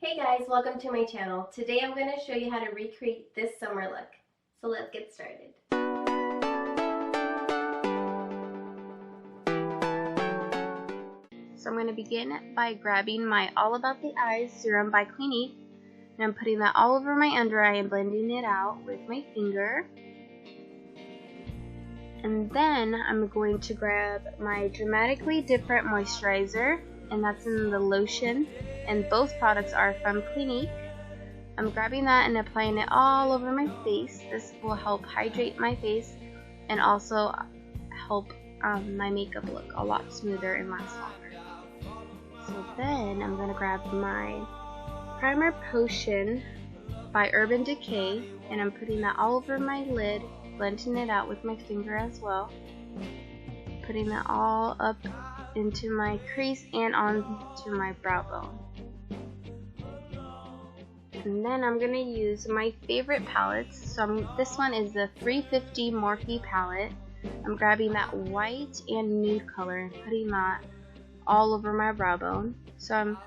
Hey guys, welcome to my channel. Today I'm going to show you how to recreate this summer look. So let's get started. So I'm going to begin by grabbing my All About the Eyes Serum by Clinique, and I'm putting that all over my under eye and blending it out with my finger. And then I'm going to grab my Dramatically Different Moisturizer, and that's in the lotion, and both products are from Clinique. I'm grabbing that and applying it all over my face. This will help hydrate my face and also help my makeup look a lot smoother and last longer. So then I'm going to grab my Primer Potion by Urban Decay, and I'm putting that all over my lid, blending it out with my finger as well, putting that all up into my crease and onto my brow bone. And then I'm going to use my favorite palettes. So this one is the 350 Morphe palette. I'm grabbing that white and nude color and putting that all over my brow bone. So I'm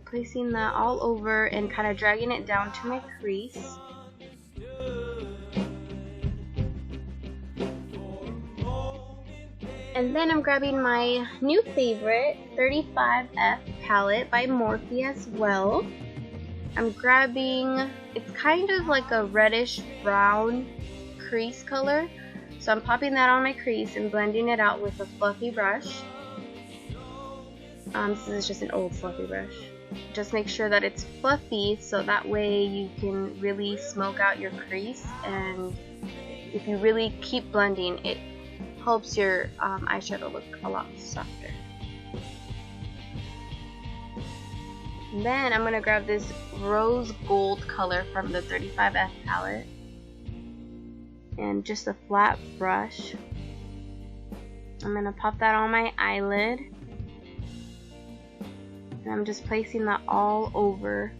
placing that all over and kind of dragging it down to my crease. And then I'm grabbing my new favorite 35F palette by Morphe as well. I'm grabbing, it's kind of like a reddish brown crease color. So I'm popping that on my crease and blending it out with a fluffy brush. This is just an old fluffy brush. Just make sure that it's fluffy so that way you can really smoke out your crease, and if you really keep blending, it helps your eyeshadow look a lot softer. And then I'm going to grab this rose gold color from the 35F palette and just a flat brush. I'm going to pop that on my eyelid, and I'm just placing that all over.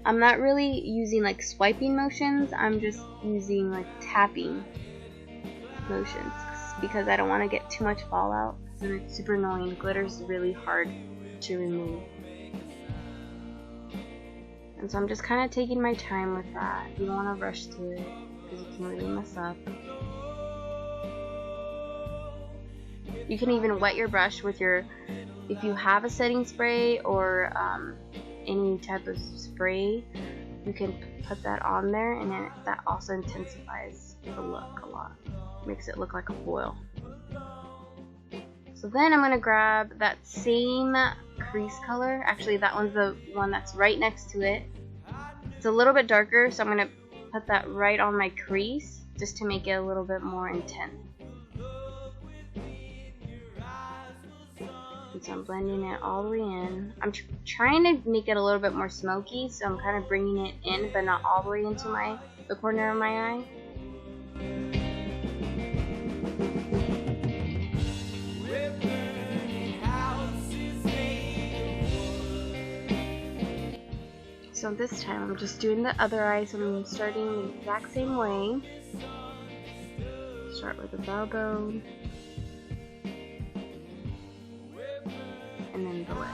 I'm not really using like swiping motions, I'm just using like tapping motions because I don't want to get too much fallout, and it's super annoying. Glitter is really hard to remove. And so I'm just kind of taking my time with that. You don't want to rush through it because you can really mess up. You can even wet your brush with your, if you have a setting spray or any type of spray, you can put that on there, and then that also intensifies the look a lot. Makes it look like a foil. So then I'm going to grab that same crease color. Actually, that one's the one that's right next to it. It's a little bit darker, so I'm going to put that right on my crease just to make it a little bit more intense. And so I'm blending it all the way in. I'm trying to make it a little bit more smoky, so I'm kind of bringing it in, but not all the way into the corner of my eye. So this time I'm just doing the other eye, so I'm starting the exact same way. Start with the brow bone, and then the lip.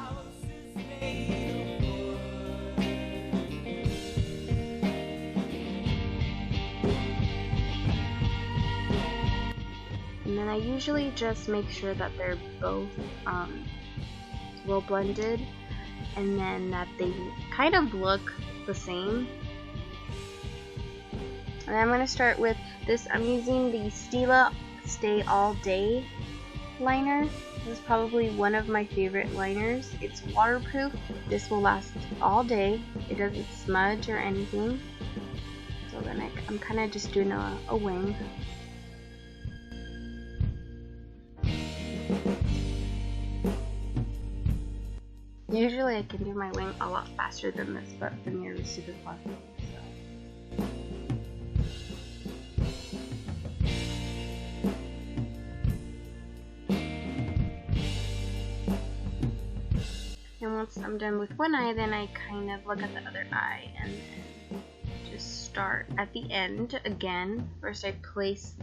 And then I usually just make sure that they're both well blended, and then that they kind of look the same. And I'm going to start with this. I'm using the STILA Stay All Day liner. This is probably one of my favorite liners. It's waterproof. This will last all day. It doesn't smudge or anything. So then I'm kind of just doing a wing. Usually I can do my wing a lot faster than this, but the mirror is super fluffy. And once I'm done with one eye, then I kind of look at the other eye and then just start at the end again. First I place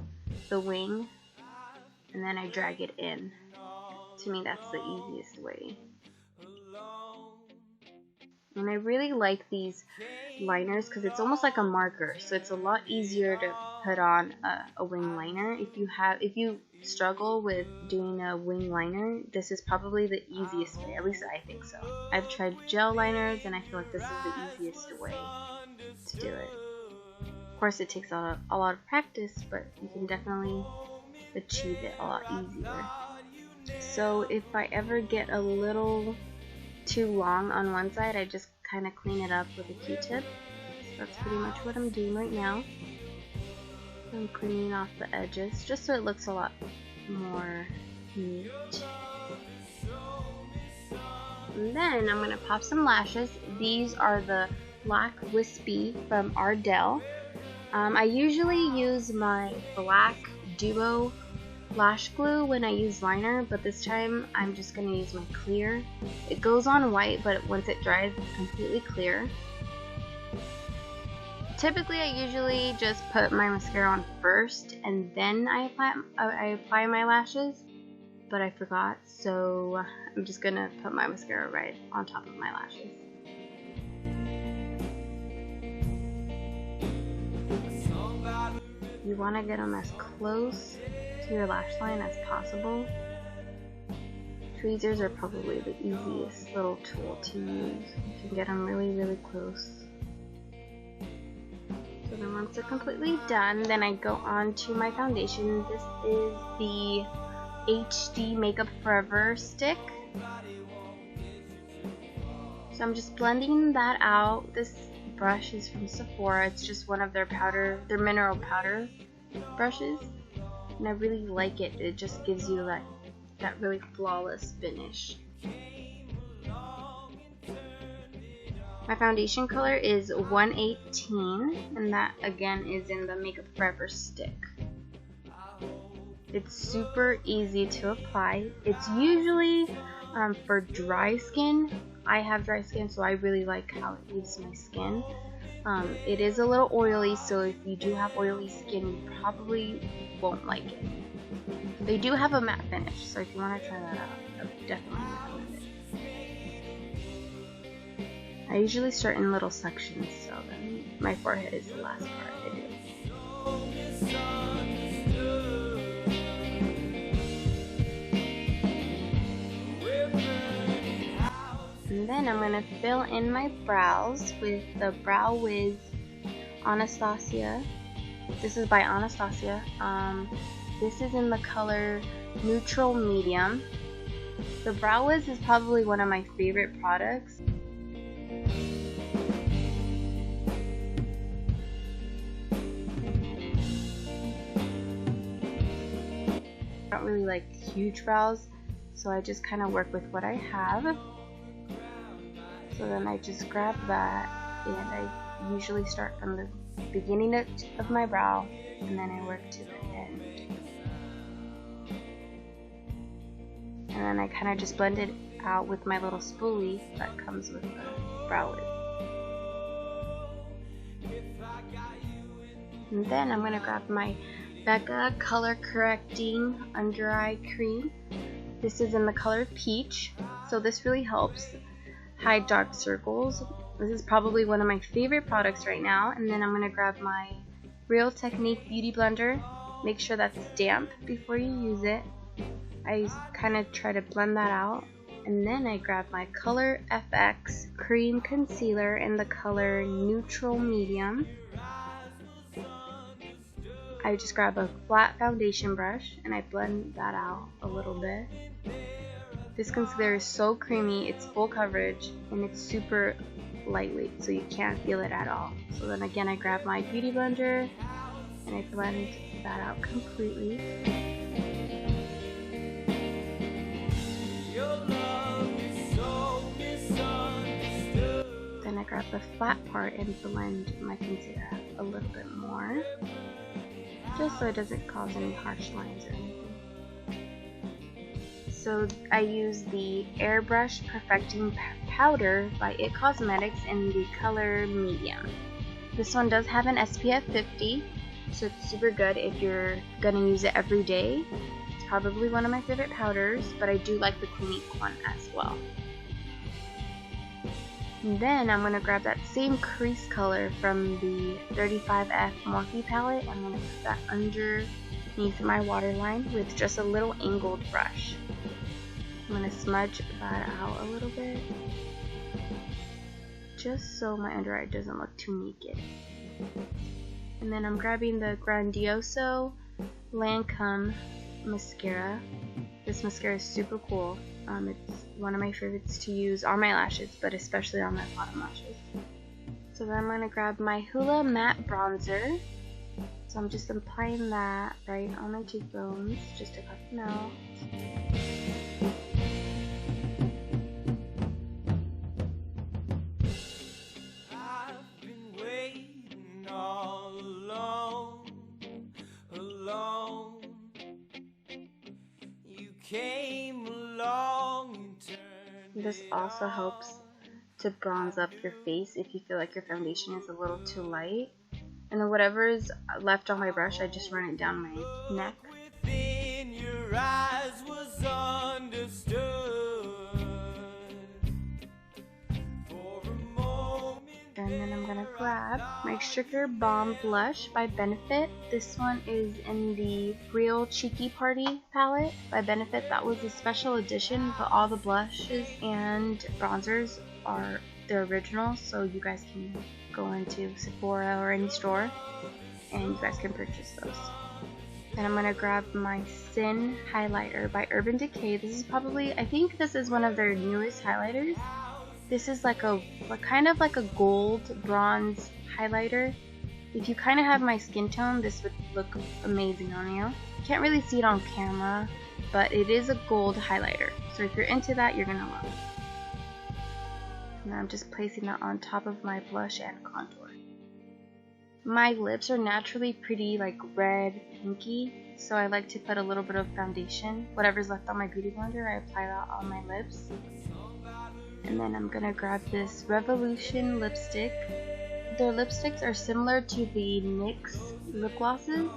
the wing, and then I drag it in. To me, that's the easiest way. And I really like these liners because it's almost like a marker, so it's a lot easier to put on a wing liner. If you struggle with doing a wing liner, this is probably the easiest way. At least I think so. I've tried gel liners and I feel like this is the easiest way to do it. Of course, it takes a lot of practice, but you can definitely achieve it a lot easier. So if I ever get a little too long on one side, I just kind of clean it up with a Q-tip. So that's pretty much what I'm doing right now. I'm cleaning off the edges just so it looks a lot more neat. And then I'm going to pop some lashes. These are the black wispy from Ardell. I usually use my black duo lash glue when I use liner, but this time I'm just going to use my clear. It goes on white, but once it dries, it's completely clear. Typically, I usually just put my mascara on first, and then I apply my lashes, but I forgot, so I'm just going to put my mascara right on top of my lashes. You want to get them as close to your lash line as possible. Tweezers are probably the easiest little tool to use. You can get them really close. So then once they're completely done, then I go on to my foundation. This is the HD Makeup Forever stick. So I'm just blending that out. This brush is from Sephora. It's just one of their mineral powder brushes. And I really like it. It just gives you that really flawless finish. My foundation color is 118, and that again is in the Makeup Forever stick. It's super easy to apply. It's usually for dry skin. I have dry skin, so I really like how it leaves my skin. It is a little oily, so if you do have oily skin, you probably won't like it. They do have a matte finish, so if you want to try that out, I would definitely recommend it. I usually start in little sections, so then my forehead is the last part I do. And then I'm going to fill in my brows with the Brow Wiz Anastasia. This is by Anastasia. This is in the color Neutral Medium. The Brow Wiz is probably one of my favorite products. I don't really like huge brows, so I just kind of work with what I have. So then I just grab that, and I usually start from the beginning of my brow, and then I work to the end. And then I kind of just blend it out with my little spoolie that comes with the Brow Wiz. And then I'm going to grab my Becca Color Correcting Under Eye Cream. This is in the color Peach, so this really helps hide dark circles. This is probably one of my favorite products right now. And then I'm going to grab my Real Technique Beauty Blender. Make sure that's damp before you use it. I kind of try to blend that out. And then I grab my Color FX Cream Concealer in the color Neutral Medium. I just grab a flat foundation brush and I blend that out a little bit. This concealer is so creamy, it's full coverage, and it's super lightweight, so you can't feel it at all. So then again, I grab my beauty blender and I blend that out completely. Then I grab the flat part and blend my concealer out a little bit more, just so it doesn't cause any harsh lines or anything. So I use the Airbrush Perfecting Powder by IT Cosmetics in the color Medium. This one does have an SPF 50, so it's super good if you're gonna use it every day. It's probably one of my favorite powders, but I do like the Clinique one as well. And then I'm going to grab that same crease color from the 35F Morphe palette. I'm going to put that underneath my waterline with just a little angled brush. I'm going to smudge that out a little bit, just so my under eye doesn't look too naked. And then I'm grabbing the Grandiose Lancôme mascara. This mascara is super cool. It's one of my favorites to use on my lashes, but especially on my bottom lashes. So then I'm going to grab my Hoola Matte Bronzer. So I'm just applying that right on my cheekbones just to cut them out. This also helps to bronze up your face if you feel like your foundation is a little too light. And then whatever is left on my brush, I just run it down my neck. And then I'm going to grab my Sugar Bomb Blush by Benefit. This one is in the Real Cheeky Party palette by Benefit. That was a special edition, but all the blushes and bronzers are the original, so you guys can go into Sephora or any store and you guys can purchase those. And I'm going to grab my Sin Highlighter by Urban Decay. This is probably, I think this is one of their newest highlighters. This is like kind of like a gold bronze highlighter. If you kind of have my skin tone, this would look amazing on you. Can't really see it on camera, but it is a gold highlighter. So if you're into that, you're gonna love it. And I'm just placing that on top of my blush and contour. My lips are naturally pretty like red, pinky, so I like to put a little bit of foundation. Whatever's left on my beauty blender, I apply that on my lips. And then I'm gonna grab this Revolution lipstick. Their lipsticks are similar to the NYX lip glosses.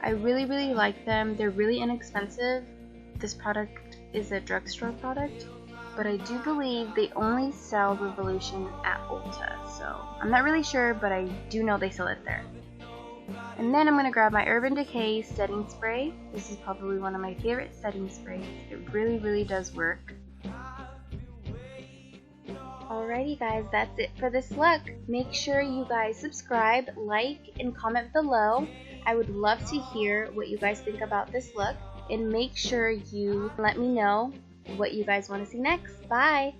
I really like them. They're really inexpensive. This product is a drugstore product, but I do believe they only sell Revolution at Ulta. So I'm not really sure, but I do know they sell it there. And then I'm gonna grab my Urban Decay setting spray. This is probably one of my favorite setting sprays. It really does work. Alrighty guys, that's it for this look. Make sure you guys subscribe, like, and comment below. I would love to hear what you guys think about this look. And make sure you let me know what you guys want to see next. Bye!